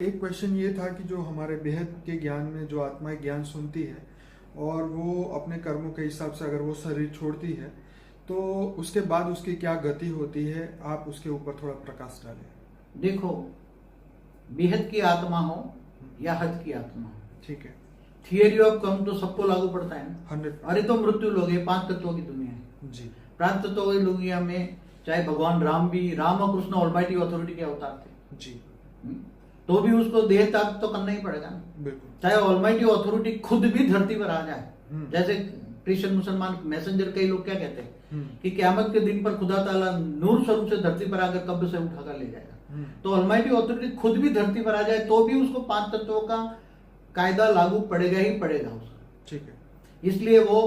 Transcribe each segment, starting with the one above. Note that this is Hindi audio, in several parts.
एक क्वेश्चन ये था कि जो हमारे बेहद के ज्ञान में जो आत्माएं ज्ञान सुनती है और वो अपने कर्मों के हिसाब से अगर वो शरीर छोड़ती है तो उसके बाद उसकी क्या गति होती है, आप उसके ऊपर थोड़ा प्रकाश डालें। देखो, बेहद की आत्मा हो या हद की आत्मा हो, ठीक है। थियरी ऑफ कम तो सबको लागू पड़ता है ना। 100। अरे तो मृत्यु लोग है, 5 तत्वों की दुनिया है। जी। 5 तत्वों की दुनिया में चाहे भगवान राम भी, राम और कृष्ण ऑलमाइटी अथॉरिटी के अवतार थे। जी। तो भी उसको देह त्याग तो करना ही पड़ेगा ना। बिल्कुल। चाहे ऑलमाइटी अथॉरिटी खुद भी धरती पर आ जाए। जैसे क्रिश्चियन मुसलमान मैसेंजर कई लोग क्या कहते हैं कि क़यामत के दिन पर खुदा ताला नूर स्वरूप से धरती पर आकर कब्र से उठाकर ले जाएगा। तो ऑलमाइटी अथॉरिटी खुद भी धरती पर आ जाए तो भी उसको 5 तत्वों का कायदा लागू पड़ेगा ही पड़ेगा उसको। ठीक है। इसलिए वो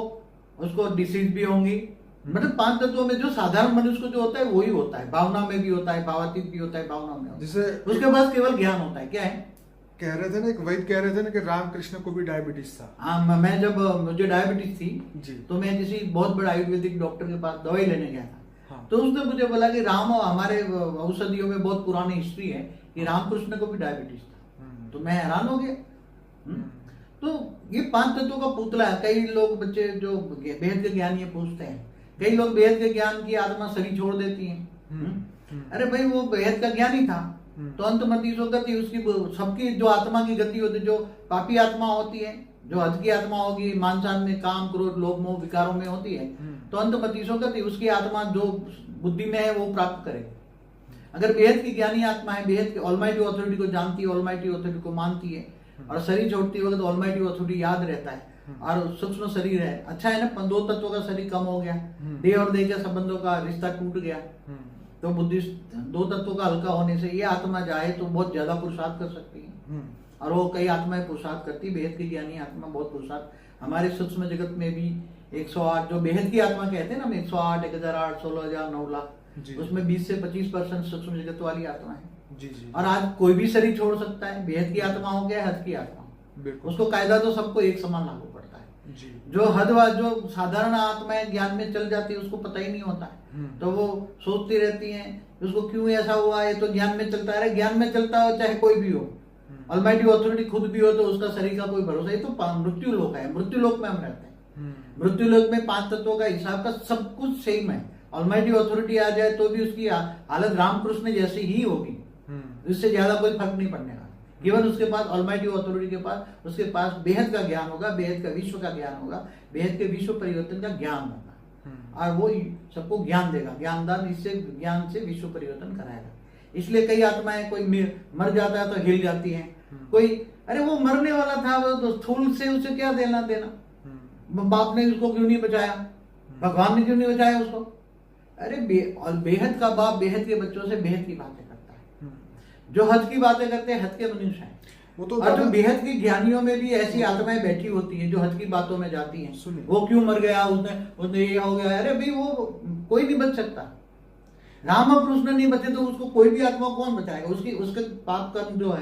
उसको डिसीज भी होंगी। मतलब 5 तत्वों में जो साधारण मनुष्य को जो होता है वही होता है, भावना में भी होता है, भावातीत भी होता है, भावना में होता है। जिसे उसके पास केवल ज्ञान होता है। क्या है? कह रहे थे ना, एक वैद्य कह रहे थे ना कि रामकृष्ण को भी डायबिटीज था। हाँ, मैं जब मुझे डायबिटीज थी जी। तो मैं किसी बहुत बड़े आयुर्वेदिक डॉक्टर के पास दवाई लेने गया था। हाँ। तो उसने मुझे बोला कि राम और हमारे औषधियों में बहुत पुरानी हिस्ट्री है कि रामकृष्ण को भी डायबिटीज था। तो मैं हैरान हो गया। तो ये 5 तत्वों का पुतला है। कई लोग बच्चे जो बेहद के ज्ञान ये पूछते हैं, कई लोग बेहद के ज्ञान की आत्मा शरीर छोड़ देती है। अरे भाई, वो बेहद का ज्ञान ही था तो अंत मतीसो गति उसकी सबकी जो आत्मा की गति होती है, जो पापी आत्मा होती है, जो हद की आत्मा होगी, मानसान में काम क्रोध लोभ मोह विकारों में होती है, तो अंत मतीसो गति उसकी आत्मा जो बुद्धि में है वो प्राप्त करेगी। अगर बेहद की ज्ञानी आत्मा है, बेहद की ऑलमाइटी अथॉरिटी को जानती है, ऑलमाइटी अथॉरिटी को मानती है और शरीर छोड़ती वक्त ऑलमाइटी अथॉरिटी याद रहता है और सूक्ष्म शरीर है। अच्छा है ना, 2 तत्वों का शरीर कम हो गया, देह और देह के संबंधों का रिश्ता टूट गया, तो बुद्धि 2 तत्वों का हल्का होने से ये आत्मा जाए तो बहुत ज्यादा पुरुषार्थ कर सकती है। और वो कई आत्माएं पुरुषार्थ करती है। बेहद की ज्ञानी आत्मा बहुत पुरुषार्थ। हमारे सूक्ष्म जगत में भी 108 जो बेहद की आत्मा कहते हैं ना, 108, 1008, 16000, 9 लाख, उसमें 20 से 25% सूक्ष्म जगत वाली आत्मा है। जी जी। और आज कोई भी शरीर छोड़ सकता है। बेहद की आत्मा हो गया, हद की आत्मा, उसको कायदा तो सबको एक समान लागू पड़ता है। जी। जो जो साधारण आत्माएं ज्ञान में चल जाती है उसको पता ही नहीं होता है। तो वो सोचती रहती हैं उसको क्यों ऐसा हुआ, ये तो ज्ञान में चलता है। ज्ञान में चलता हो चाहे कोई भी हो, ऑलमाइटी अथॉरिटी खुद भी हो, तो उसका शरीर का कोई भरोसा। ये तो मृत्यु लोक है, मृत्यु लोक में हम रहते हैं। मृत्यु लोक में 5 तत्वों का हिसाब का सब कुछ सेम है। ऑलमाइटी अथॉरिटी आ जाए तो भी उसकी हालत रामकृष्ण जैसी ही होगी, इससे ज्यादा कोई फर्क नहीं पड़ने वाला। केवल उसके पास ऑलमाइटी अथॉरिटी के पास उसके पास बेहद का ज्ञान होगा, बेहद का विश्व का ज्ञान होगा, बेहद के विश्व परिवर्तन का ज्ञान होगा और वो सबको ज्ञान देगा। ज्ञानदान, इससे ज्ञान से विश्व परिवर्तन कराएगा। इसलिए कई आत्माएं, कोई मर जाता है तो हिल जाती हैं, कोई अरे वो मरने वाला था, वो तो स्थूल से उसे क्या देना देना, बाप ने उसको क्यों नहीं बचाया, भगवान ने क्यों नहीं बचाया उसको। अरे बेहद का बाप बेहद के बच्चों से बेहद की बातें करता है। जो हद की बातें करते हैं हद के मनुष्य हैं। वो तो और जो बेहद की ज्ञानियों में भी ऐसी आत्माएं बैठी होती हैं जो हद की बातों में जाती हैं। वो क्यों मर गया, उसने ये हो गया। अरे भाई, वो कोई नहीं बच सकता। राम और कृष्ण नहीं बचे तो उसको कोई भी आत्मा कौन बचाएगा। उसके पाप कर्म जो है